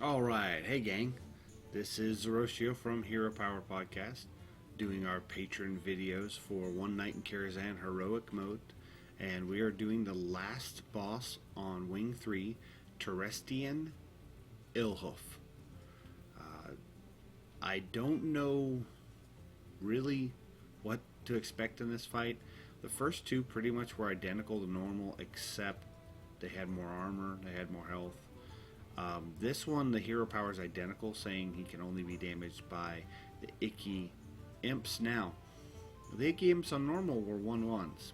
Alright, hey gang, this is Zerotio from Hero Power Podcast, doing our patron videos for One Night in Karazhan Heroic Mode, and we are doing the last boss on Wing 3, Terestian Illhoof. I don't know really what to expect in this fight. The first two pretty much were identical to normal, except they had more armor, they had more health. This one, the hero power is identical, saying he can only be damaged by the icky imps. Now, the icky imps on normal were 1/1s,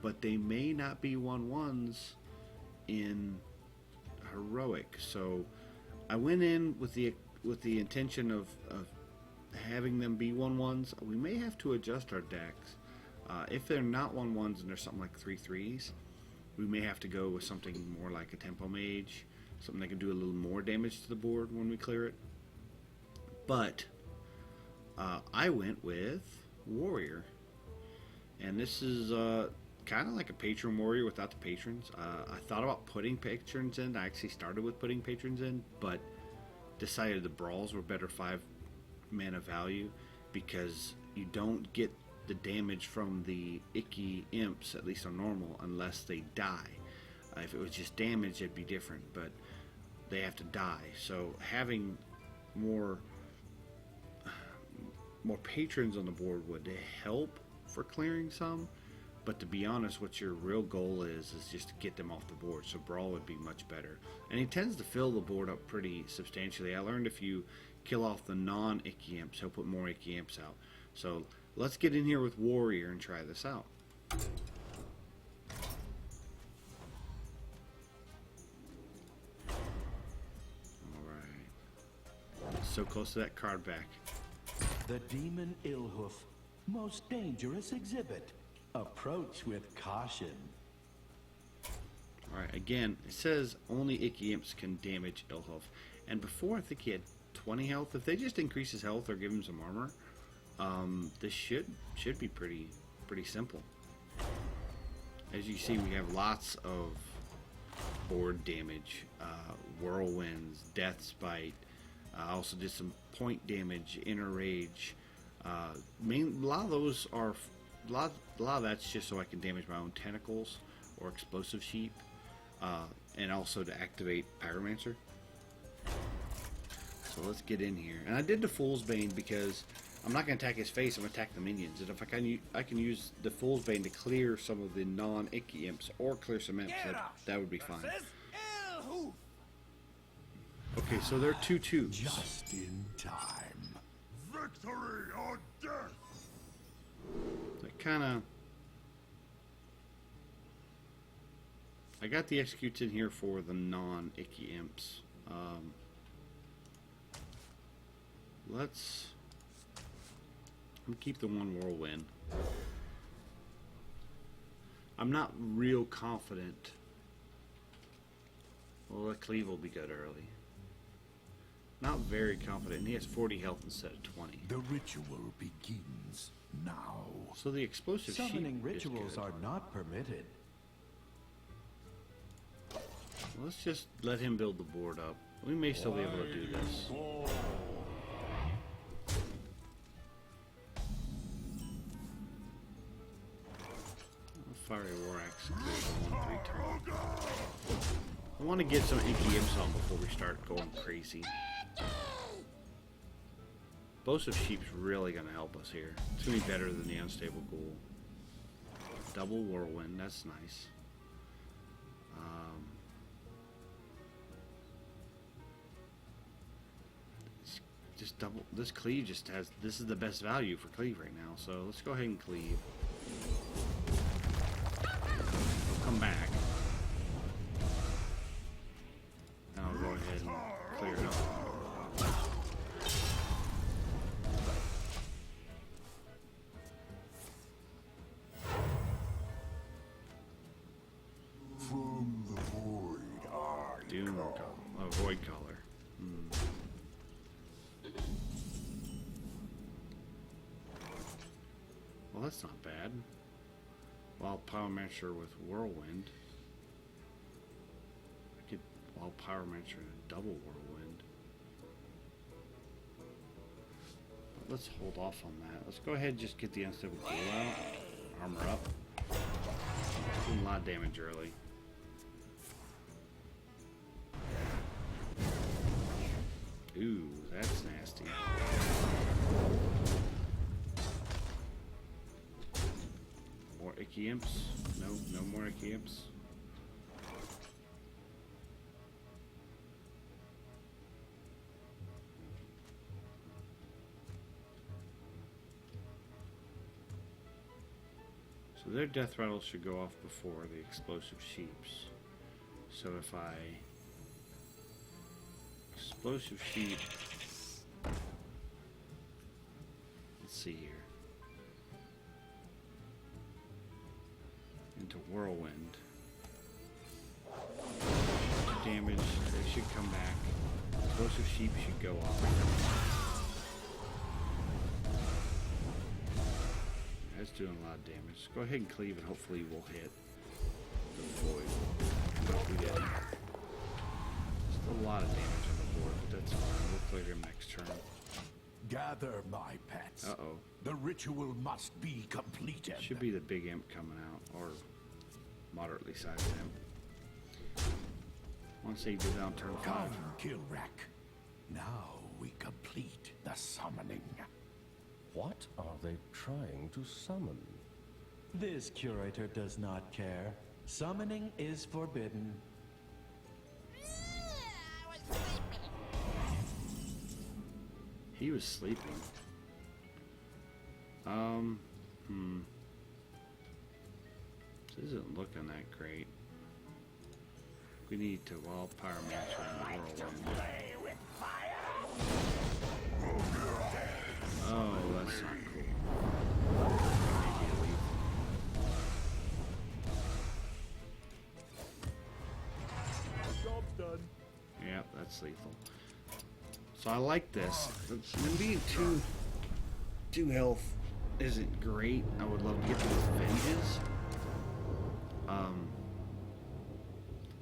but they may not be 1/1s in heroic. So I went in with the intention of having them be 1/1s. We may have to adjust our decks. If they're not 1/1s and there's something like 3/3s, we may have to go with something more like a tempo mage. Something that can do a little more damage to the board when we clear it. But I went with Warrior. And this is kind of like a patron warrior without the patrons. I thought about putting patrons in. I actually started with putting patrons in, but decided the brawls were better 5 mana value because you don't get the damage from the icky imps, at least on normal, unless they die. If it was just damage, it'd be different, but they have to die. So having more patrons on the board would help for clearing some, but to be honest, what your real goal is just to get them off the board. So Brawl would be much better, and he tends to fill the board up pretty substantially. I learned if you kill off the non-icky imps, he'll put more icky imps out. So let's get in here with Warrior and try this out. So close to that card back. The Demon Illhoof, most dangerous exhibit. Approach with caution. Alright, again, it says only icky imps can damage Illhoof. And before, I think he had 20 health. If they just increase his health or give him some armor, this should be pretty simple. As you see, we have lots of board damage, whirlwinds, death's bite. I also did some point damage, inner rage. A lot of those are a lot of that's just so I can damage my own tentacles or explosive sheep, and also to activate Pyromancer. So let's get in here. And I did the Fool's Bane because I'm not going to attack his face. I'm going to attack the minions. And if I can use the Fool's Bane to clear some of the non-icky imps or clear some imps, that would be fine. Okay, so they're 2/2s. Just in time. Victory or death! That kind of... I got the executes in here for the non-icky imps. Let's... I'm keep the one whirlwind. I'm not real confident. Well, the cleave will be good early. Not very confident. He has 40 health instead of 20. The ritual begins now. So the explosive Summoning sheep rituals is good. are not permitted. Let's just let him build the board up. We may still be able to do this. Fiery War Axe clears the 1/3 turn. I want to get some icky imps on before we start going crazy. Explosive Sheep's really going to help us here. It's going to be better than the Unstable Ghoul. Double Whirlwind, that's nice. Just double, this cleave just has, this is the best value for cleave right now, so let's go ahead and cleave. I'll come back. And I'll go ahead and clear it up. From the void, I Doom, come. Void Collar. Well, that's not bad. Wild Pyromancer with Whirlwind. I could Wild Pyromancer and a double Whirlwind. let's hold off on that. Let's go ahead and just get the unstable ghoul out. Armor up. Doing a lot of damage early. Ooh, that's nasty. More icky imps? No, no more icky imps. So their death rattle should go off before the explosive sheeps. So if I explosive sheep, let's see here, into whirlwind, damage, they should come back. Explosive sheep should go off. That's doing a lot of damage. Go ahead and cleave and hopefully we'll hit the void. If we didn't. Still a lot of damage on the board, but that's fine. We'll clear him next turn. Gather my pets. Uh-oh. The ritual must be completed. Should be the big imp coming out, or moderately sized imp. I want to say he did that on turn 5. Come, Kilrack. Now we complete the summoning. What are they trying to summon? This curator does not care. Summoning is forbidden. He was sleeping. This isn't looking that great. We need to wild pyromancer in the whirlwind. Oh, that's not cool. Maybe a leaf. Job's done. Yep, that's lethal. So I like this. When being two health isn't great, I would love to get those venges.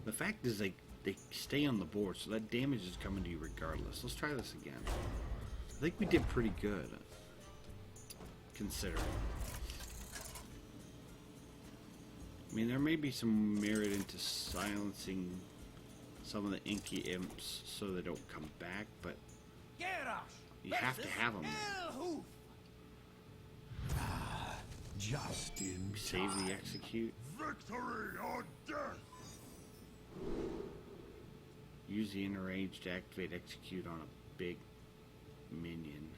The fact is they stay on the board, so that damage is coming to you regardless. Let's try this again. I think we did pretty good, considering. I mean, there may be some merit into silencing some of the inky imps so they don't come back, but you have to have them there. Just in Save time. the execute. Victory or death! Use the inner range to activate execute on a big minion.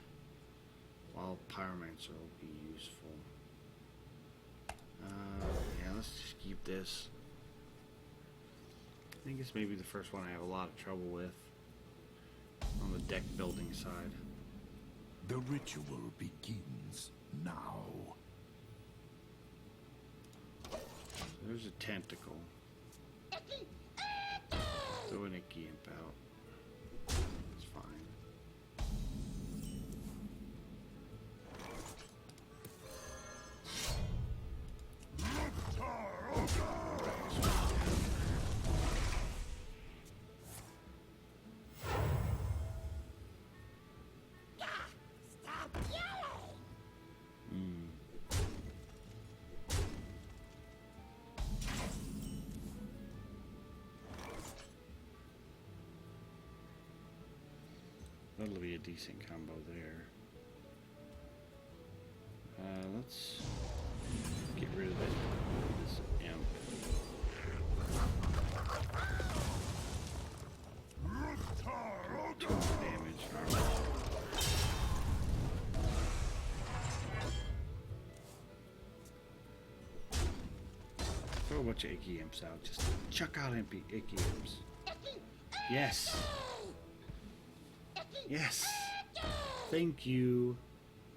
While pyromancer will be useful. Yeah, let's just keep this. I think it's maybe the first one I have a lot of trouble with on the deck building side. The ritual begins now. So there's a tentacle. Throw an icky imp out. It's fine. That'll be a decent combo there. Let's get rid of this imp. Too much damage. Throw a bunch of icky imps out. Just chuck out icky imps. Yes. Yes. Thank you,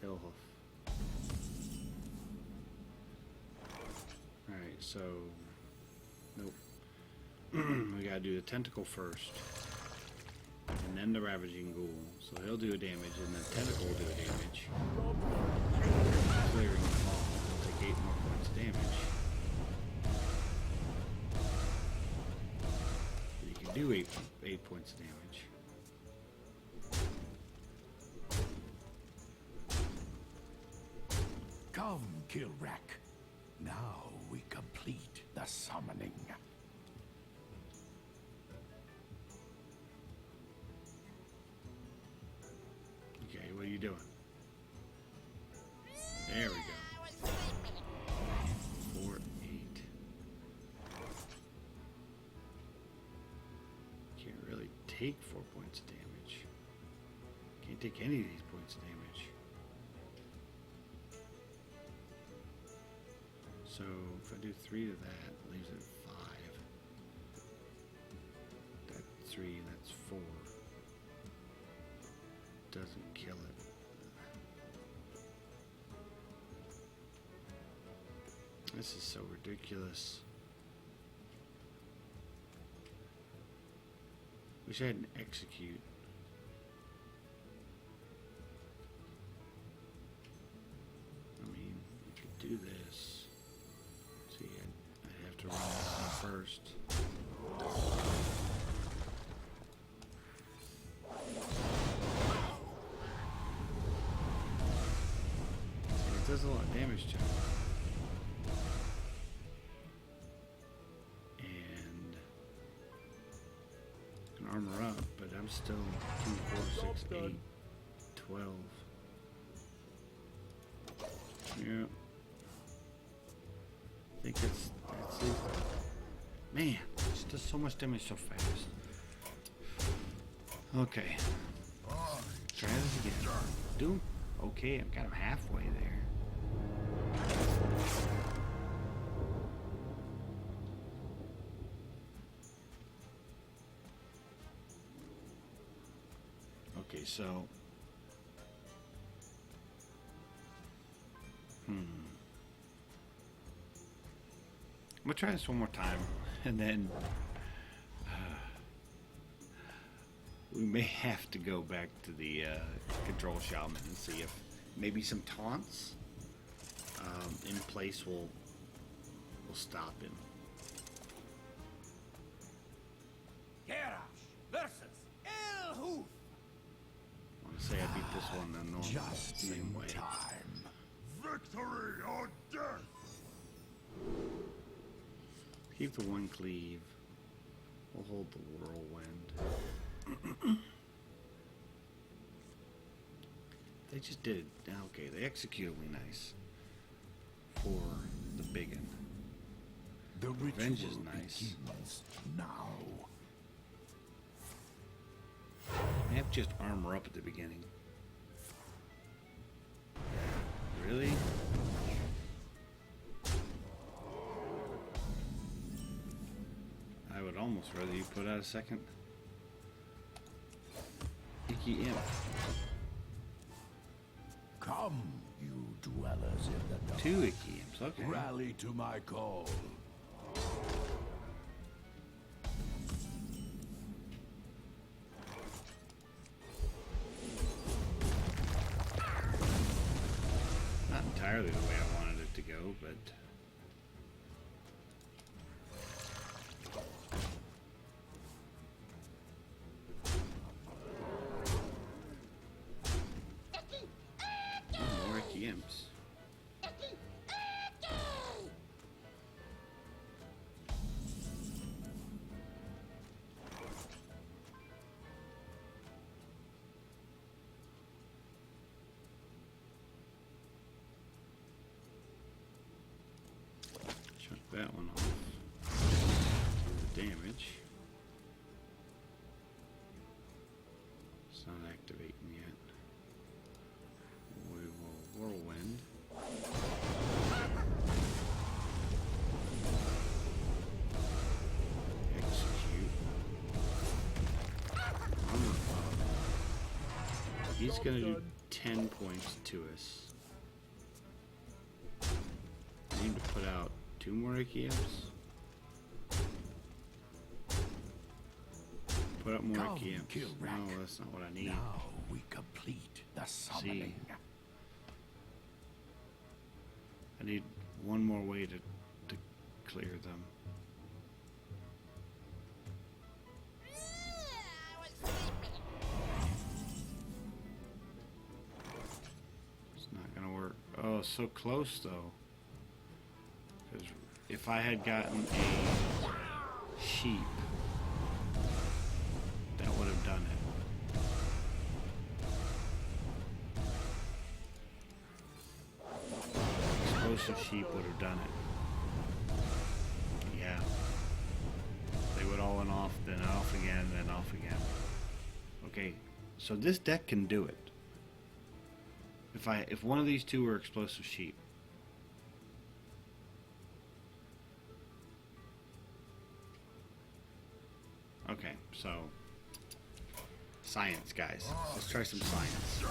Illhoof. Alright, so... Nope. We gotta do the tentacle first. And then the ravaging ghoul. So he'll do a damage, and the tentacle will do a damage. Clearing them all. He'll take 8 more points of damage. But you can do 8 points of damage. Come, Kilrack. Now we complete the summoning. Okay, what are you doing? There we go. 4, 8. Can't really take 4 points of damage. Can't take any of these points of damage. So if I do 3 to that, it leaves it at 5. That's 3, and that's 4. Doesn't kill it. This is so ridiculous. Wish I had an execute. I mean, you could do this. See, I'd have to run this one first. It does a lot of damage to him. And I can armor up, but I'm still 2, 4, 6, 8, 12. Yeah. I think that's it. Man, it just does so much damage so fast. Okay. Try this again. Do okay, I've got him halfway there. Okay, so I'm gonna try this one more time, and then we may have to go back to the control shaman and see if maybe some taunts in place will stop him. versus Illhoof. I want to say I beat this one the normal Just same in way. time. Victory or death! Keep the one cleave. We'll hold the whirlwind. They just did it. Okay, they executed me nice. For the biggin. The Revenge is ritual nice. begins now. They have just armor up at the beginning. Really? I would almost rather you put out a second Icky Imp. Come, you dwellers in the dark. 2 Icky Imps, okay. Rally to my call. Not entirely the way I wanted it to go, but oh, more Icky Imps. Chuck that one off. Do the damage. It's not activating yet. We will whirlwind. Execute. Armor Pop. He's gonna do 10 points to us. I need to put out 2 more Icky Imps. Put up more Come, Icky Imps. Kilrack. No, that's not what I need. Now we complete the summoning. I need one more way to clear them. It's not gonna work. Oh, was so close though. 'Cause if I had gotten a sheep, that would have done it. Explosive sheep would have done it. Yeah. They would all went off, then off again, then off again. Okay, so this deck can do it. If one of these two were explosive sheep. Okay, so science, guys. Let's try some science.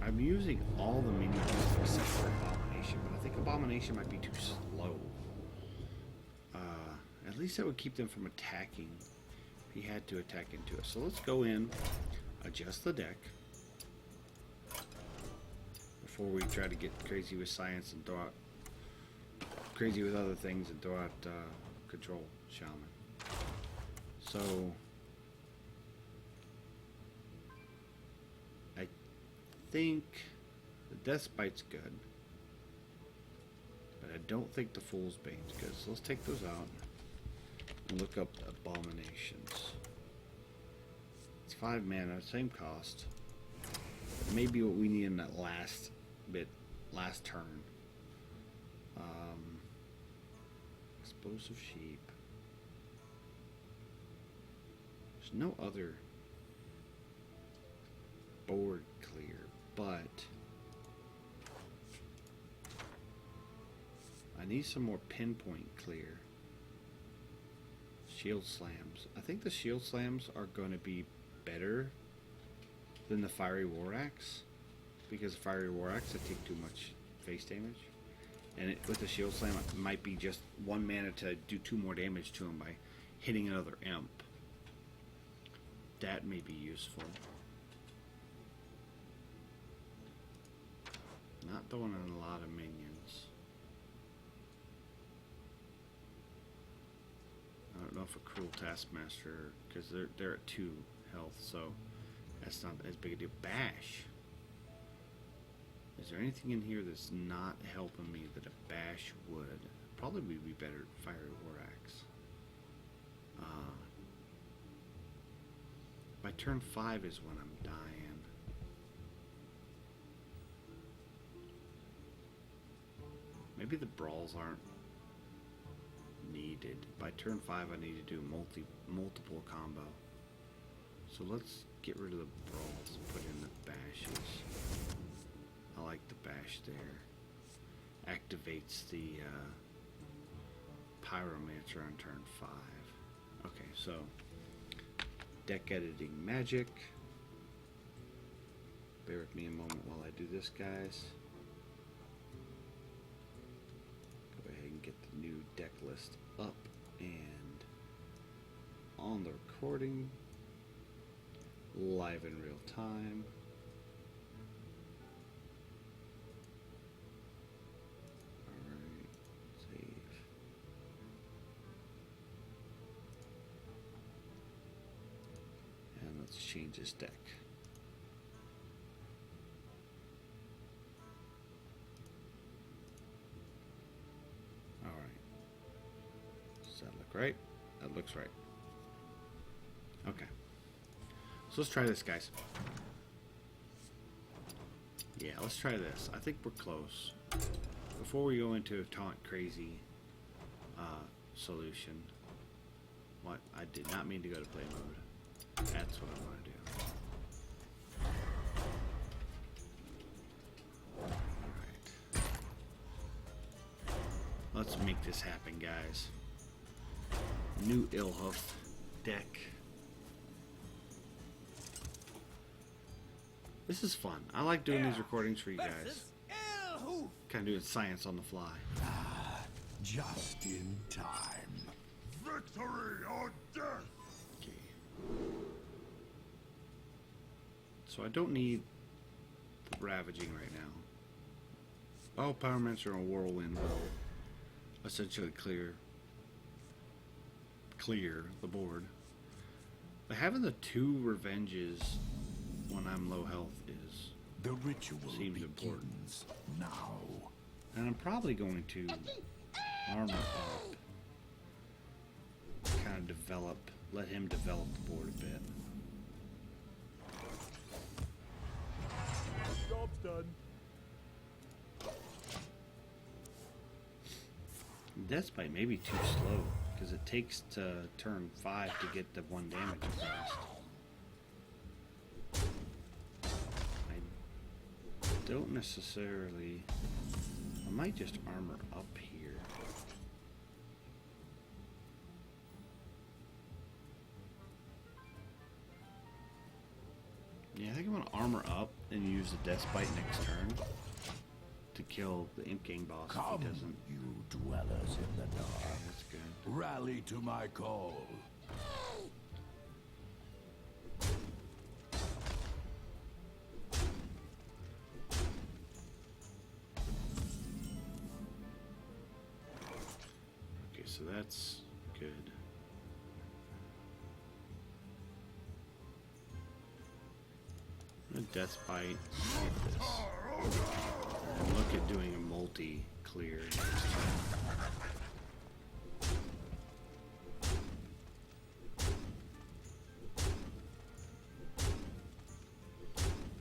I'm using all the minions except for Abomination, but I think Abomination might be too slow. At least that would keep them from attacking if he had to attack into it. So let's go in, adjust the deck before we try to get crazy with science and throw out crazy with other things and throw out control shaman. So I think the Death Bite's good, but I don't think the Fool's Bane's good. So let's take those out and look up Abominations. It's 5 mana, same cost. But maybe what we need in that last turn. Explosive Sheep. There's no other board clear, but I need some more pinpoint clear. Shield Slams. I think the Shield Slams are going to be better than the Fiery War Axe, because Fiery War Axe I take too much face damage, and with the Shield Slam it might be just 1 mana to do 2 more damage to him by hitting another imp. That may be useful. Not throwing in a lot of minions. I don't know if a Cruel Taskmaster, because they're at 2 health, so that's not as big a deal. Bash. Is there anything in here that's not helping me that a bash would? Probably would be better Fiery War Axe. By turn 5 is when I'm dying. Maybe the brawls aren't needed. By turn 5 I need to do multiple combo. So let's get rid of the brawls and put in the bashes. I like the bash there. Activates the Pyromancer on turn 5. Okay, so deck editing magic. Bear with me a moment while I do this, guys. Go ahead and get the new deck list up and on the recording, live in real time. Alright, save. And let's change this deck. Alright. Does that look right? That looks right. Okay. So let's try this, guys. Yeah, let's try this. I think we're close. Before we go into a taunt crazy solution. What? I did not mean to go to play mode. That's what I want to do. Alright. Let's make this happen, guys. New Illhoof deck. This is fun. I like doing these recordings for you guys. Kind of doing science on the fly. Just in time. Victory or death! Okay. So I don't need the Ravaging right now. Oh, Pyromancer and Whirlwind will essentially clear the board. But having the 2 revenges when I'm low health is The ritual Seems important. begins now. And I'm probably going to armor up. Kind of develop, let him develop the board a bit. Job's done. Death Bite may be too slow, because it takes to turn 5 to get the 1 damage across. I don't necessarily... I might just armor up here. Yeah, I think I'm going to armor up and use the Death Bite next turn to kill the Imp Gang boss if Come, he doesn't. you dwellers in the dark. Okay, that's good. Rally to my call. Okay, so that's good. I'm gonna Death Bite like this. And look at doing a multi-clear next turn.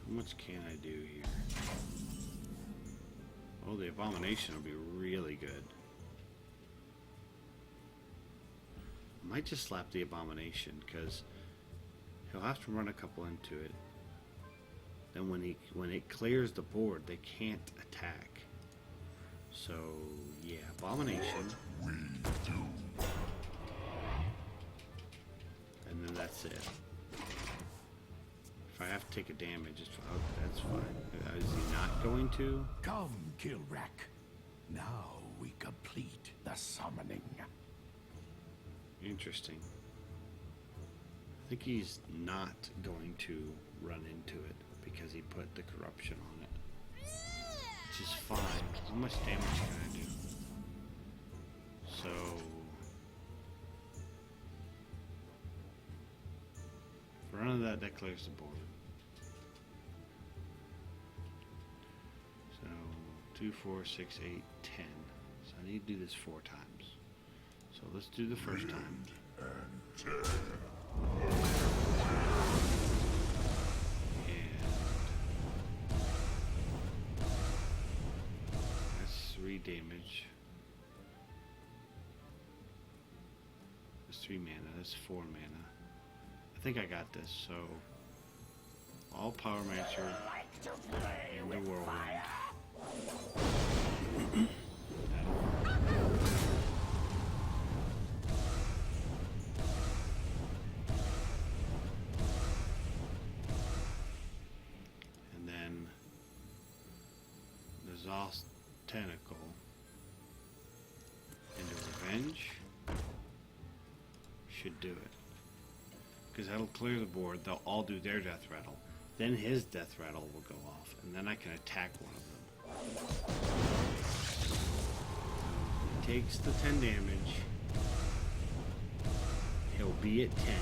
How much can I do here? Oh, the Abomination will be really good. I might just slap the Abomination, because he'll have to run a couple into it. Then when it clears the board, they can't attack. So yeah, Abomination. And then that's it. If I have to take a damage, it's fine. Oh, that's fine. Is he not going to? Come, Kilrack. Now we complete the summoning. Interesting. I think he's not going to run into it because he put the corruption on it. Which is fine. How much damage can I do? So... for none of that, that clears the board. So, 2, 4, 6, 8, 10. So I need to do this 4 times. So let's do the first time. That's 3 damage. That's 3 mana. That's 4 mana. I think I got this. So all Power Mancer and the Whirlwind. And then the Zost Tentacle into Revenge should do it. Because that'll clear the board, they'll all do their death rattle. Then his death rattle will go off, and then I can attack one of them. He takes the 10 damage. He'll be at 10.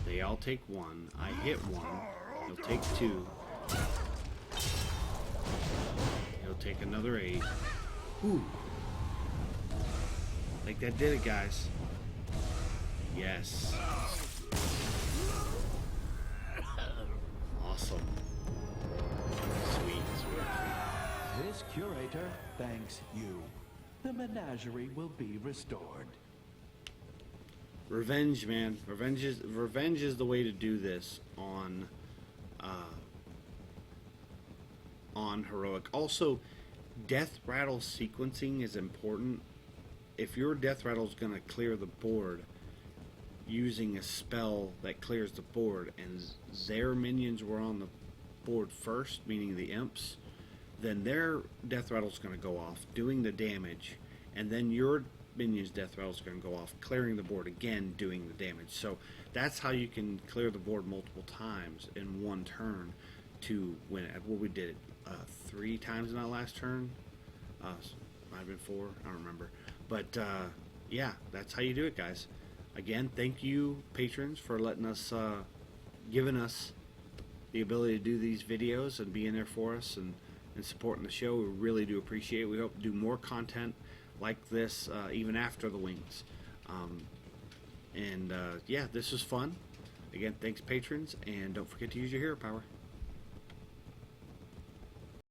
They all take 1. I hit 1. He'll take 2. He'll take another 8. Whew. Like that did it, guys. Yes. Awesome. Sweet, sweet. This curator thanks you. The menagerie will be restored. Revenge, man. Revenge is the way to do this on heroic. Also, death rattle sequencing is important. If your death rattle is going to clear the board using a spell that clears the board, and their minions were on the board first, meaning the imps, then their death rattle is going to go off, doing the damage, and then your minion's death rattle is going to go off, clearing the board again, doing the damage. So that's how you can clear the board multiple times in one turn to win it. What we did 3 times in that last turn, might have been 4, I don't remember. But yeah, that's how you do it, guys. Again, thank you, patrons, for letting us, giving us the ability to do these videos and being there for us and supporting the show. We really do appreciate it. We hope to do more content like this even after the wings. Yeah, this was fun. Again, thanks patrons, and don't forget to use your hero power.